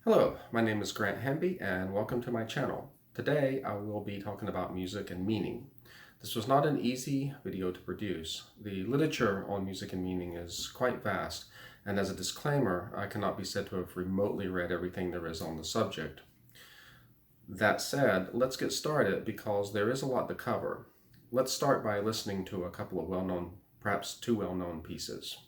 Hello, my name is Grant Hamby and welcome to my channel. Today I will be talking about music and meaning. This was not an easy video to produce. The literature on music and meaning is quite vast, and as a disclaimer, I cannot be said to have remotely read everything there is on the subject. That said, let's get started because there is a lot to cover. Let's start by listening to a couple of well-known, perhaps two well-known pieces.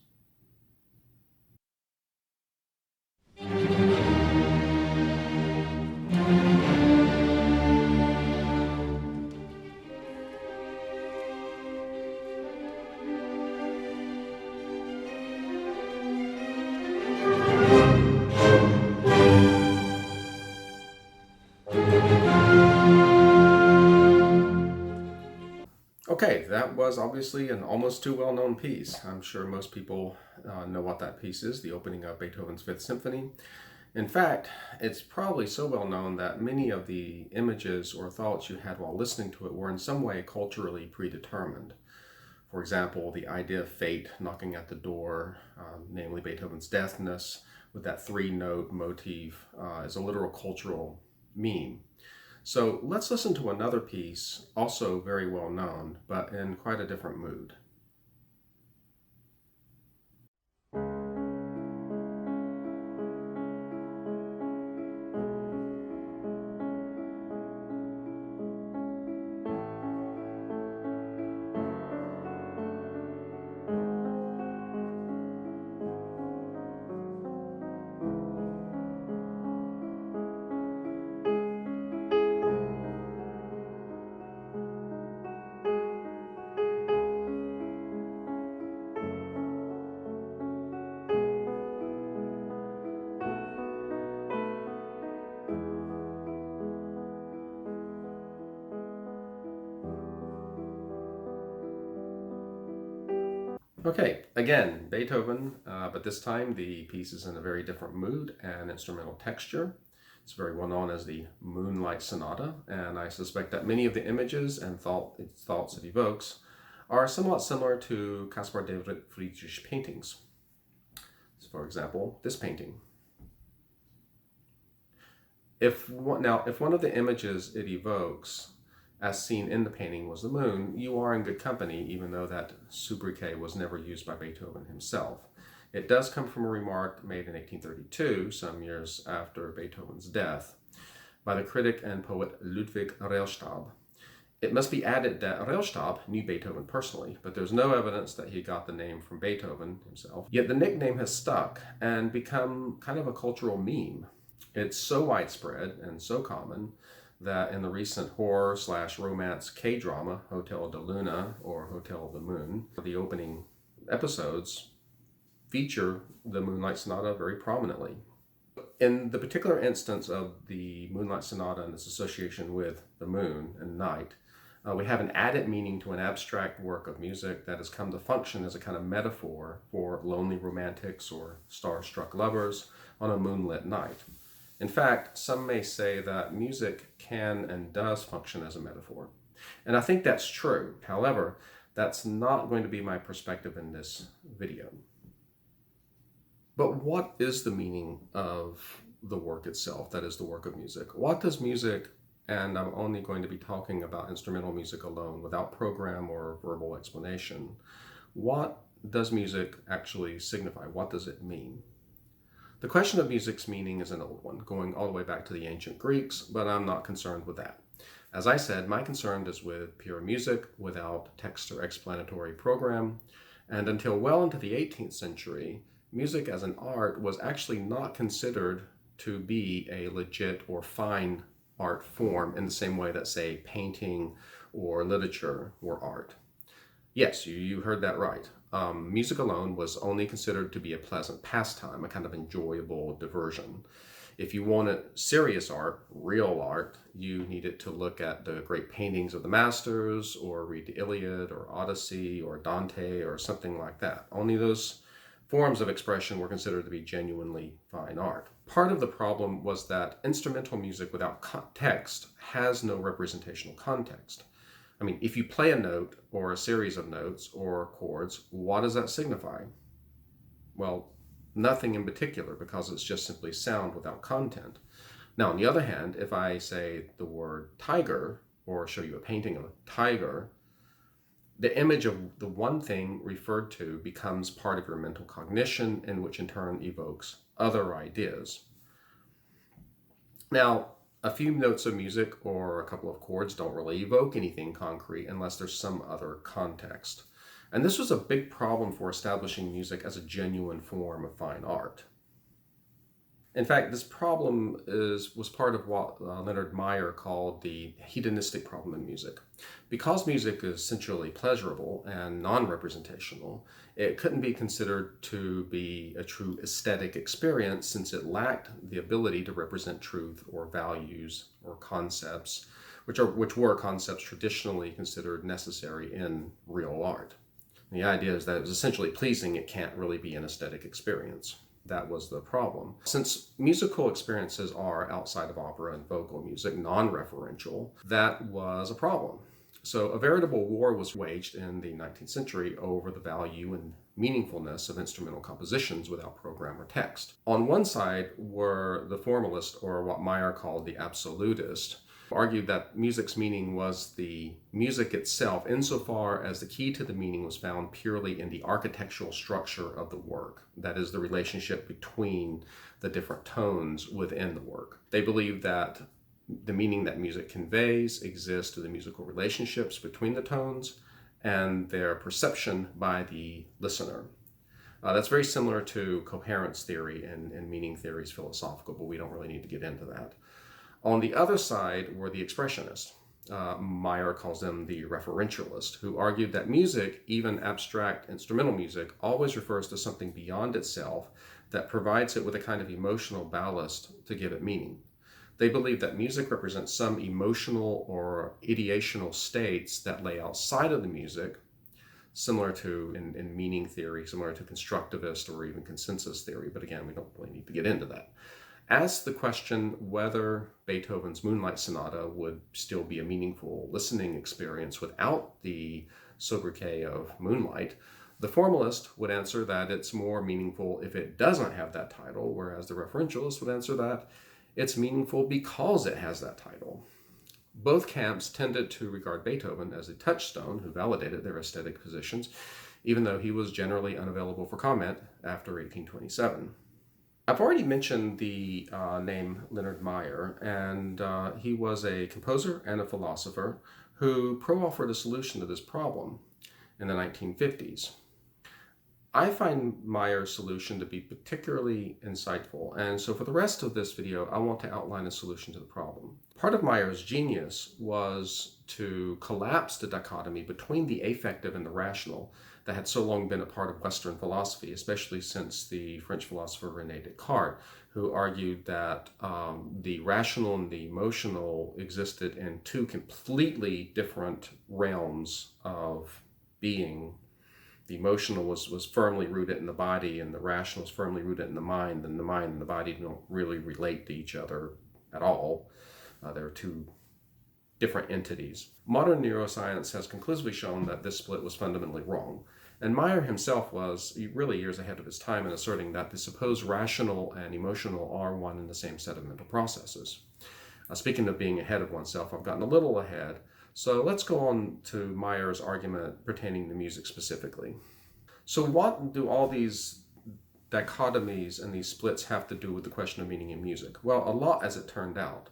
Okay, that was obviously an almost too well-known piece. I'm sure most people know what that piece is, the opening of Beethoven's Fifth Symphony. In fact, it's probably so well known that many of the images or thoughts you had while listening to it were in some way culturally predetermined. For example, the idea of fate knocking at the door, namely Beethoven's deafness, with that three-note motif, is a literal cultural meme. So let's listen to another piece, also very well known, but in quite a different mood. Okay, again, Beethoven, but this time the piece is in a very different mood and instrumental texture. It's very well known as the Moonlight Sonata, and I suspect that many of the images and thoughts it evokes are somewhat similar to Caspar David Friedrich's paintings. So for example, this painting. If one of the images it evokes as seen in the painting was the moon, you are in good company, even though that sobriquet was never used by Beethoven himself. It does come from a remark made in 1832, some years after Beethoven's death, by the critic and poet Ludwig Rellstab. It must be added that Rellstab knew Beethoven personally, but there's no evidence that he got the name from Beethoven himself. Yet the nickname has stuck and become kind of a cultural meme. It's so widespread and so common that in the recent horror/romance K-drama, Hotel de Luna or Hotel of the Moon, the opening episodes feature the Moonlight Sonata very prominently. In the particular instance of the Moonlight Sonata and its association with the moon and night, we have an added meaning to an abstract work of music that has come to function as a kind of metaphor for lonely romantics or star-struck lovers on a moonlit night. In fact, some may say that music can and does function as a metaphor. And I think that's true. However, that's not going to be my perspective in this video. But what is the meaning of the work itself, that is the work of music? What does music, and I'm only going to be talking about instrumental music alone without program or verbal explanation, what does music actually signify? What does it mean? The question of music's meaning is an old one, going all the way back to the ancient Greeks, but I'm not concerned with that. As I said, my concern is with pure music without text or explanatory program, and until well into the 18th century, music as an art was actually not considered to be a legit or fine art form in the same way that, say, painting or literature were art. Yes, you heard that right. Music alone was only considered to be a pleasant pastime, a kind of enjoyable diversion. If you wanted serious art, real art, you needed to look at the great paintings of the masters or read the Iliad or Odyssey or Dante or something like that. Only those forms of expression were considered to be genuinely fine art. Part of the problem was that instrumental music without text has no representational context. I mean, if you play a note or a series of notes or chords, what does that signify? Well, nothing in particular, because it's just simply sound without content. Now, on the other hand, if I say the word tiger, or show you a painting of a tiger, the image of the one thing referred to becomes part of your mental cognition, and which in turn evokes other ideas. Now, a few notes of music or a couple of chords don't really evoke anything concrete unless there's some other context. And this was a big problem for establishing music as a genuine form of fine art. In fact, this problem was part of what Leonard Meyer called the hedonistic problem in music. Because music is essentially pleasurable and non-representational, it couldn't be considered to be a true aesthetic experience, since it lacked the ability to represent truth or values or concepts, which were concepts traditionally considered necessary in real art. The idea is that it was essentially pleasing, it can't really be an aesthetic experience. That was the problem. Since musical experiences are, outside of opera and vocal music, non-referential, that was a problem. So a veritable war was waged in the 19th century over the value and meaningfulness of instrumental compositions without program or text. On one side were the formalist, or what Meyer called the absolutist, argued that music's meaning was the music itself, insofar as the key to the meaning was found purely in the architectural structure of the work. That is, the relationship between the different tones within the work. They believed that the meaning that music conveys exists through the musical relationships between the tones and their perception by the listener. That's very similar to coherence theory and meaning theory is philosophical, but we don't really need to get into that. On the other side were the expressionists. Meyer calls them the referentialists, who argued that music, even abstract instrumental music, always refers to something beyond itself that provides it with a kind of emotional ballast to give it meaning. They believe that music represents some emotional or ideational states that lay outside of the music, similar to, in meaning theory, similar to constructivist or even consensus theory, but again, we don't really need to get into that. Asked the question whether Beethoven's Moonlight Sonata would still be a meaningful listening experience without the sobriquet of Moonlight, the formalist would answer that it's more meaningful if it doesn't have that title, whereas the referentialist would answer that it's meaningful because it has that title. Both camps tended to regard Beethoven as a touchstone who validated their aesthetic positions, even though he was generally unavailable for comment after 1827. I've already mentioned the name Leonard Meyer, and he was a composer and a philosopher who pro-offered a solution to this problem in the 1950s. I find Meyer's solution to be particularly insightful, and so for the rest of this video, I want to outline a solution to the problem. Part of Meyer's genius was to collapse the dichotomy between the affective and the rational that had so long been a part of Western philosophy, especially since the French philosopher René Descartes, who argued that the rational and the emotional existed in two completely different realms of being. The emotional was firmly rooted in the body, and the rational was firmly rooted in the mind, and the mind and the body don't really relate to each other at all. They're two different entities. Modern neuroscience has conclusively shown that this split was fundamentally wrong. And Meyer himself was really years ahead of his time in asserting that the supposed rational and emotional are one and the same set of mental processes. Speaking of being ahead of oneself, I've gotten a little ahead. So let's go on to Meyer's argument pertaining to music specifically. So what do all these dichotomies and these splits have to do with the question of meaning in music? Well, a lot, as it turned out.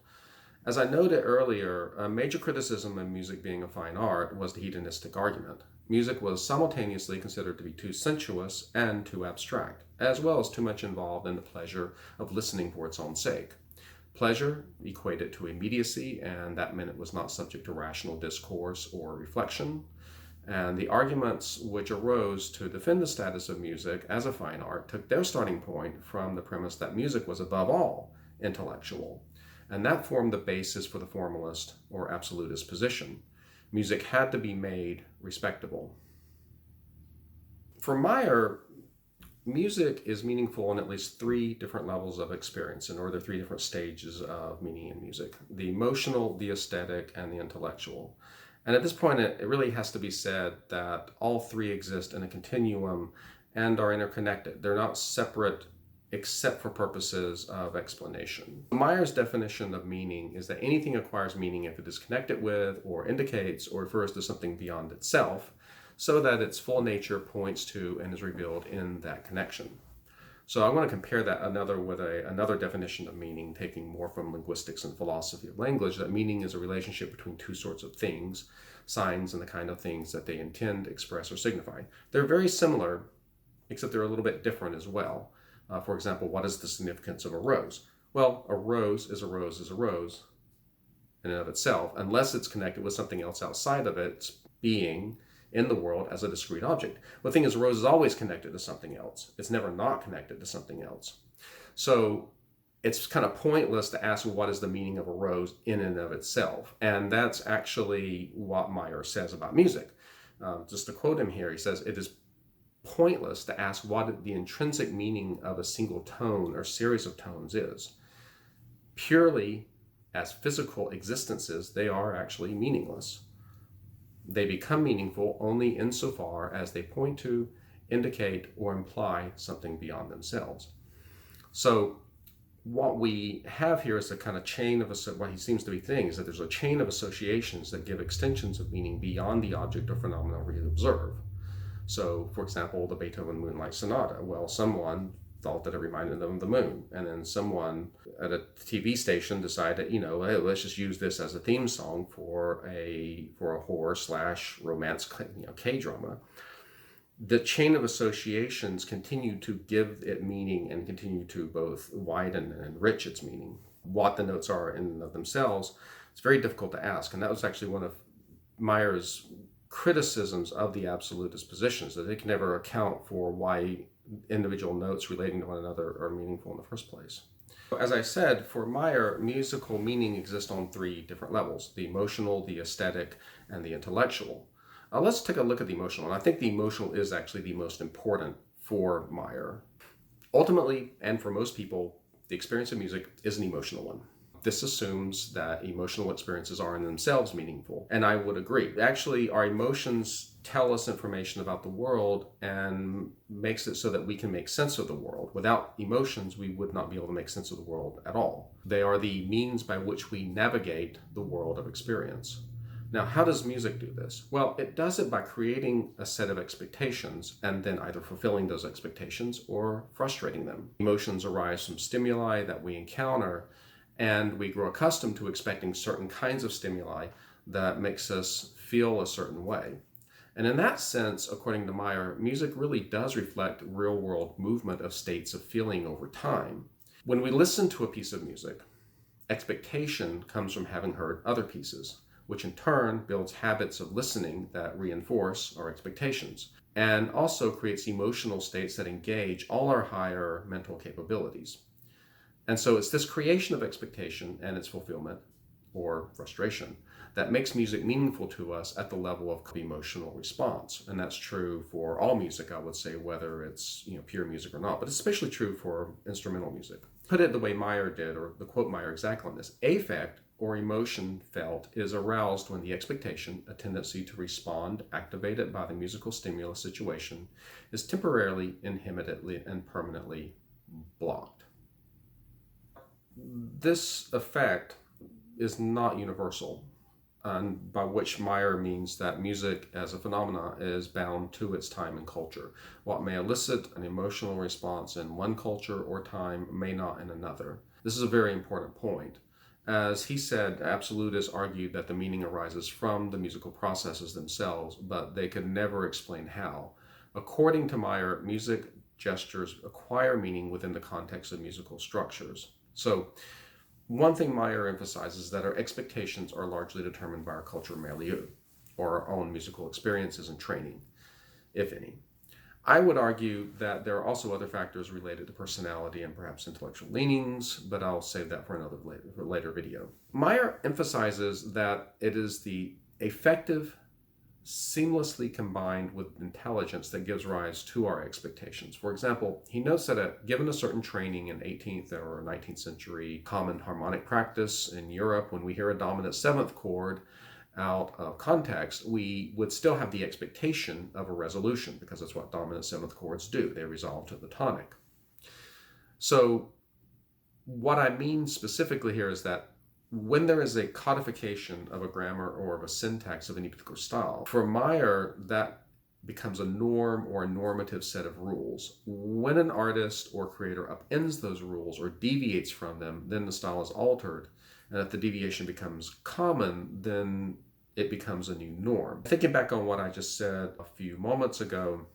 As I noted earlier, a major criticism of music being a fine art was the hedonistic argument. Music was simultaneously considered to be too sensuous and too abstract, as well as too much involved in the pleasure of listening for its own sake. Pleasure equated to immediacy, and that meant it was not subject to rational discourse or reflection. And the arguments which arose to defend the status of music as a fine art took their starting point from the premise that music was above all intellectual. And that formed the basis for the formalist or absolutist position. Music had to be made respectable. For Meyer, music is meaningful on at least three different levels of experience, or there are three different stages of meaning in music: the emotional, the aesthetic, and the intellectual. And at this point, it really has to be said that all three exist in a continuum and are interconnected. They're not separate except for purposes of explanation. Meyer's definition of meaning is that anything acquires meaning if it is connected with, or indicates, or refers to something beyond itself, so that its full nature points to and is revealed in that connection. So I want to compare that with another definition of meaning, taking more from linguistics and philosophy of language, that meaning is a relationship between two sorts of things, signs and the kind of things that they intend, express, or signify. They're very similar, except they're a little bit different as well. For example, what is the significance of a rose? Well, a rose is a rose is a rose in and of itself, unless it's connected with something else outside of its being in the world as a discrete object. The thing is, a rose is always connected to something else. It's never not connected to something else. So it's kind of pointless to ask what is the meaning of a rose in and of itself. And that's actually what Meyer says about music. Just to quote him here, he says, "It is pointless to ask what the intrinsic meaning of a single tone or series of tones is. Purely as physical existences, they are actually meaningless. They become meaningful only insofar as they point to, indicate, or imply something beyond themselves." So what we have here is a kind of chain of, what he seems to be saying is that there's a chain of associations that give extensions of meaning beyond the object or phenomenon we observe. So, for example, the Beethoven Moonlight Sonata. Well, someone thought that it reminded them of the moon, and then someone at a TV station decided, hey, let's just use this as a theme song for a horror/romance, K-drama. The chain of associations continue to give it meaning and continue to both widen and enrich its meaning. What the notes are in and of themselves, it's very difficult to ask, and that was actually one of Meyer's criticisms of the absolutist positions, that they can never account for why individual notes relating to one another are meaningful in the first place. As I said, for Meyer, musical meaning exists on three different levels: the emotional, the aesthetic, and the intellectual. Let's take a look at the emotional, and I think the emotional is actually the most important for Meyer. Ultimately, and for most people, the experience of music is an emotional one. This assumes that emotional experiences are in themselves meaningful, and I would agree. Actually, our emotions tell us information about the world and makes it so that we can make sense of the world. Without emotions, we would not be able to make sense of the world at all. They are the means by which we navigate the world of experience. Now, how does music do this? Well, it does it by creating a set of expectations and then either fulfilling those expectations or frustrating them. Emotions arise from stimuli that we encounter, and we grow accustomed to expecting certain kinds of stimuli that makes us feel a certain way. And in that sense, according to Meyer, music really does reflect real-world movement of states of feeling over time. When we listen to a piece of music, expectation comes from having heard other pieces, which in turn builds habits of listening that reinforce our expectations, and also creates emotional states that engage all our higher mental capabilities. And so it's this creation of expectation and its fulfillment, or frustration, that makes music meaningful to us at the level of emotional response. And that's true for all music, I would say, whether it's pure music or not, but it's especially true for instrumental music. Put it the way Meyer did, or the quote Meyer exactly on this: affect, or emotion felt, is aroused when the expectation, a tendency to respond activated by the musical stimulus situation, is temporarily, inhibited, and permanently blocked. This effect is not universal, and by which Meyer means that music as a phenomenon is bound to its time and culture. What may elicit an emotional response in one culture or time may not in another. This is a very important point. As he said, absolutists argued that the meaning arises from the musical processes themselves, but they could never explain how. According to Meyer, music gestures acquire meaning within the context of musical structures. So, one thing Meyer emphasizes is that our expectations are largely determined by our cultural milieu, or our own musical experiences and training, if any. I would argue that there are also other factors related to personality and perhaps intellectual leanings, but I'll save that for another later video. Meyer emphasizes that it is the effective, seamlessly combined with intelligence that gives rise to our expectations. For example, he notes that given a certain training in 18th or 19th century common harmonic practice in Europe, when we hear a dominant seventh chord out of context, we would still have the expectation of a resolution, because that's what dominant seventh chords do. They resolve to the tonic. So what I mean specifically here is that when there is a codification of a grammar or of a syntax of any particular style, for Meyer, that becomes a norm or a normative set of rules. When an artist or creator upends those rules or deviates from them, then the style is altered. And if the deviation becomes common, then it becomes a new norm. Thinking back on what I just said a few moments ago,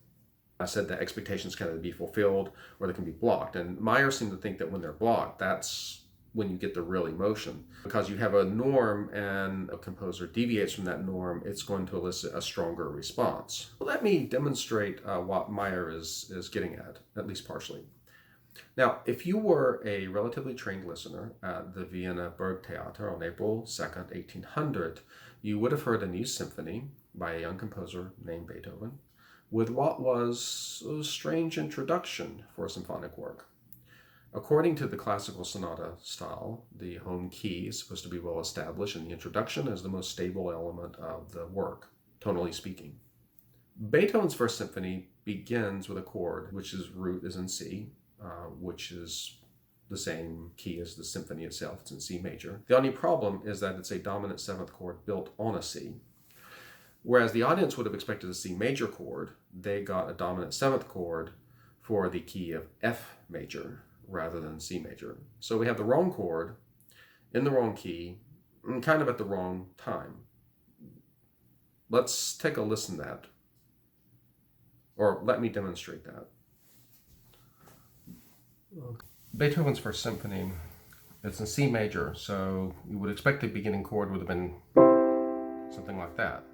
I said that expectations can either be fulfilled or they can be blocked. And Meyer seemed to think that when they're blocked, that's when you get the real emotion. Because you have a norm and a composer deviates from that norm, it's going to elicit a stronger response. Let me demonstrate what Meyer is getting at least partially. Now, if you were a relatively trained listener at the Vienna Burgtheater on April 2nd, 1800, you would have heard a new symphony by a young composer named Beethoven, with what was a strange introduction for a symphonic work. According to the classical sonata style, the home key is supposed to be well established, and the introduction is the most stable element of the work, tonally speaking. Beethoven's First Symphony begins with a chord, which is root is in C, which is the same key as the symphony itself. It's in C major. The only problem is that it's a dominant seventh chord built on a C. Whereas the audience would have expected a C major chord, they got a dominant seventh chord for the key of F major rather than C major. So we have the wrong chord in the wrong key and kind of at the wrong time. Let's take a listen to that. Or let me demonstrate that. Beethoven's First Symphony, it's in C major, so you would expect the beginning chord would have been something like that.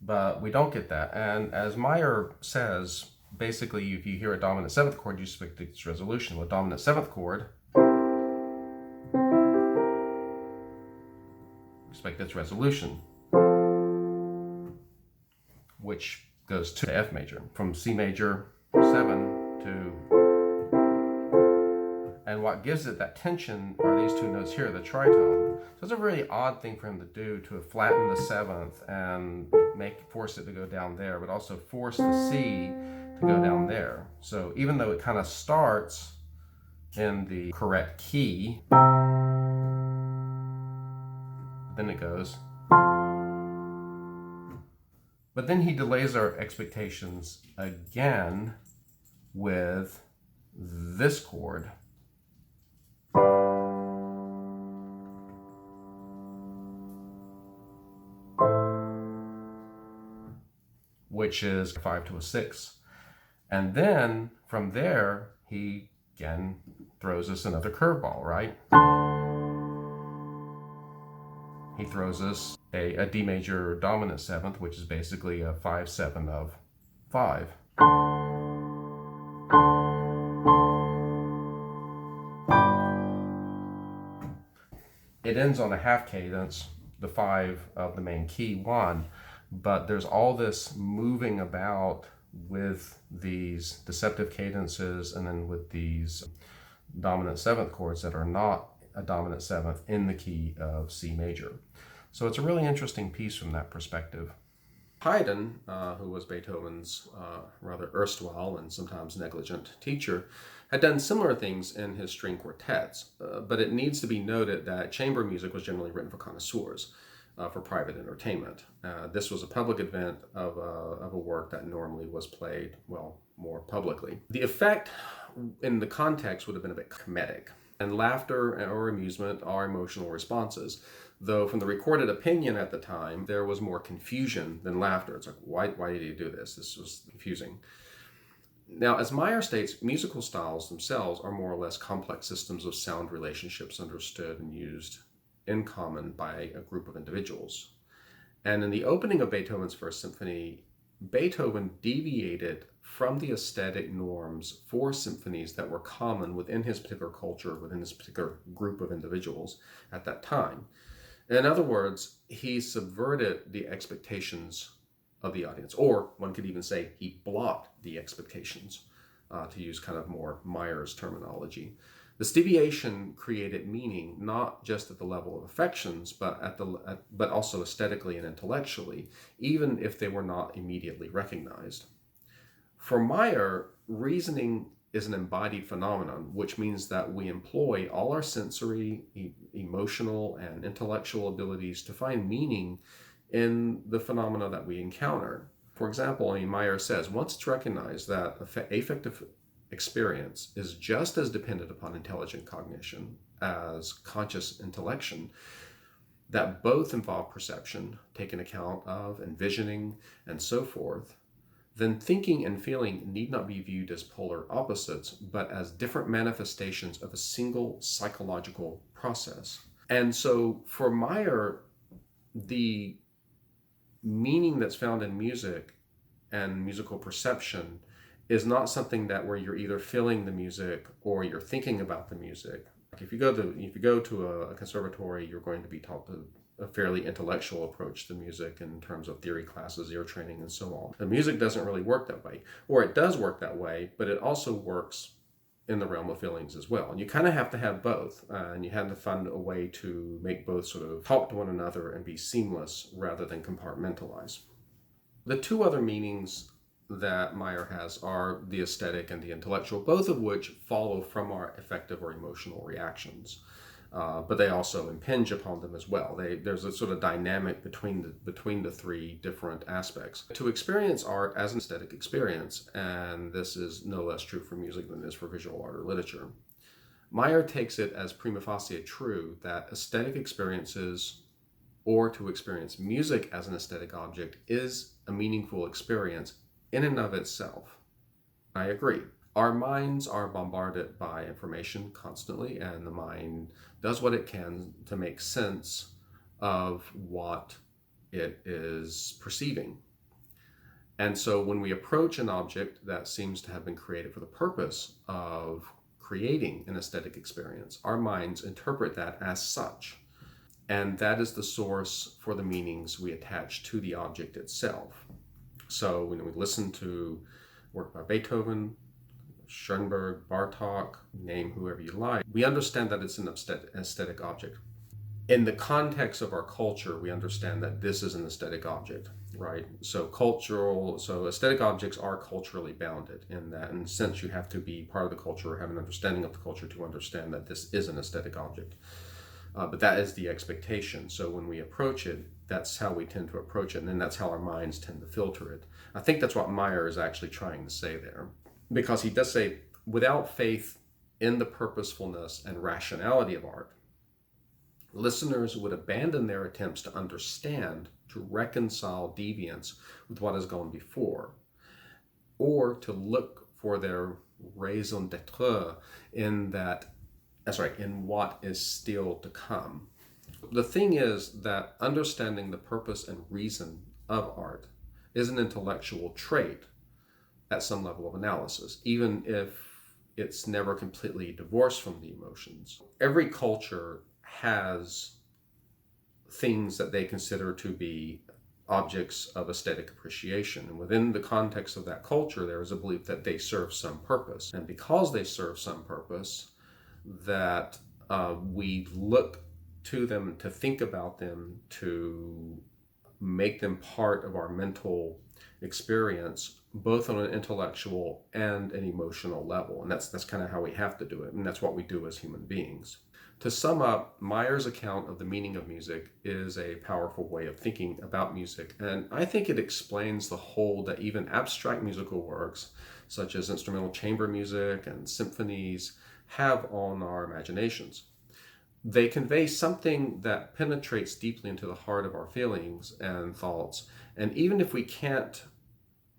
But we don't get that. And as Meyer says, basically, if you hear a dominant seventh chord, you expect its resolution. With dominant seventh chord, expect its resolution, which goes to F major, from C major 7 to... And what gives it that tension are these two notes here, the tritone. So it's a really odd thing for him to do, to flatten the seventh and force it to go down there, but also force the C to go down there. So even though it kind of starts in the correct key, then it goes. But then he delays our expectations again with this chord. Which is 5 to a 6. And then from there, he again throws us another curveball, right? He throws us a D major dominant seventh, which is basically a 5/7 of 5. It ends on a half cadence, the 5 of the main key 1. But there's all this moving about with these deceptive cadences and then with these dominant seventh chords that are not a dominant seventh in the key of C major. So it's a really interesting piece from that perspective. Haydn, who was Beethoven's rather erstwhile and sometimes negligent teacher, had done similar things in his string quartets, but it needs to be noted that chamber music was generally written for connoisseurs. For private entertainment. This was a public event of a work that normally was played, well, more publicly. The effect in the context would have been a bit comedic, and laughter or amusement are emotional responses. Though from the recorded opinion at the time, there was more confusion than laughter. It's like, why did he do this? This was confusing. Now, as Meyer states, musical styles themselves are more or less complex systems of sound relationships understood and used in common by a group of individuals. And in the opening of Beethoven's First Symphony, Beethoven deviated from the aesthetic norms for symphonies that were common within his particular culture, within this particular group of individuals at that time. In other words, he subverted the expectations of the audience, or one could even say he blocked the expectations, to use kind of more Meyer's terminology. This deviation created meaning not just at the level of affections, but but also aesthetically and intellectually, even if they were not immediately recognized. For Meyer, reasoning is an embodied phenomenon, which means that we employ all our sensory, emotional, and intellectual abilities to find meaning in the phenomena that we encounter. For example, Meyer says, once it's recognized that affective experience is just as dependent upon intelligent cognition as conscious intellection, that both involve perception, taken account of, envisioning, and so forth, then thinking and feeling need not be viewed as polar opposites, but as different manifestations of a single psychological process. And so for Meyer, the meaning that's found in music and musical perception is not something that where you're either feeling the music or you're thinking about the music. If you go to a conservatory, you're going to be taught a fairly intellectual approach to music in terms of theory classes, ear training, and so on. The music doesn't really work that way, or it does work that way, but it also works in the realm of feelings as well. And you kind of have to have both, and you have to find a way to make both sort of talk to one another and be seamless rather than compartmentalize. The two other meanings that Meyer has are the aesthetic and the intellectual, both of which follow from our affective or emotional reactions. But they also impinge upon them as well. There's a sort of dynamic between the three different aspects. To experience art as an aesthetic experience, and this is no less true for music than it is for visual art or literature, Meyer takes it as prima facie true that aesthetic experiences, or to experience music as an aesthetic object, is a meaningful experience in and of itself. I agree. Our minds are bombarded by information constantly, and the mind does what it can to make sense of what it is perceiving. And so when we approach an object that seems to have been created for the purpose of creating an aesthetic experience, our minds interpret that as such. And that is the source for the meanings we attach to the object itself. So when we listen to work by Beethoven, Schoenberg, Bartók, name whoever you like, we understand that it's an aesthetic object. In the context of our culture, we understand that this is an aesthetic object, right? So aesthetic objects are culturally bounded in that, in a sense, you have to be part of the culture or have an understanding of the culture to understand that this is an aesthetic object. But that is the expectation. So when we approach it, that's how we tend to approach it, and then that's how our minds tend to filter it. I think that's what Meyer is actually trying to say there, because he does say, without faith in the purposefulness and rationality of art, listeners would abandon their attempts to understand, to reconcile deviance with what has gone before, or to look for their raison d'être in what is still to come. The thing is that understanding the purpose and reason of art is an intellectual trait at some level of analysis, even if it's never completely divorced from the emotions. Every culture has things that they consider to be objects of aesthetic appreciation. And within the context of that culture, there is a belief that they serve some purpose. And because they serve some purpose, that we look to them, to think about them, to make them part of our mental experience, both on an intellectual and an emotional level. And that's kind of how we have to do it. And that's what we do as human beings. To sum up, Meyer's account of the meaning of music is a powerful way of thinking about music. And I think it explains the hold that even abstract musical works, such as instrumental chamber music and symphonies, have on our imaginations. They convey something that penetrates deeply into the heart of our feelings and thoughts. And even if we can't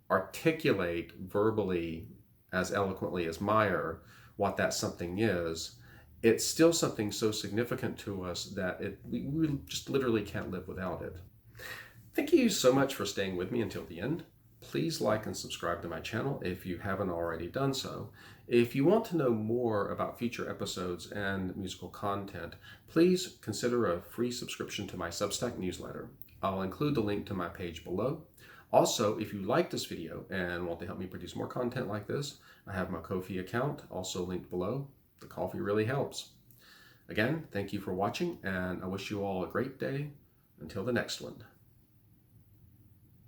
articulate verbally as eloquently as Meyer what that something is, it's still something so significant to us that we just literally can't live without it. Thank you so much for staying with me until the end. Please like and subscribe to my channel if you haven't already done so. If you want to know more about future episodes and musical content, please consider a free subscription to my Substack newsletter. I'll include the link to my page below. Also, if you like this video and want to help me produce more content like this, I have my Ko-fi account also linked below. The coffee really helps. Again, thank you for watching, and I wish you all a great day. Until the next one.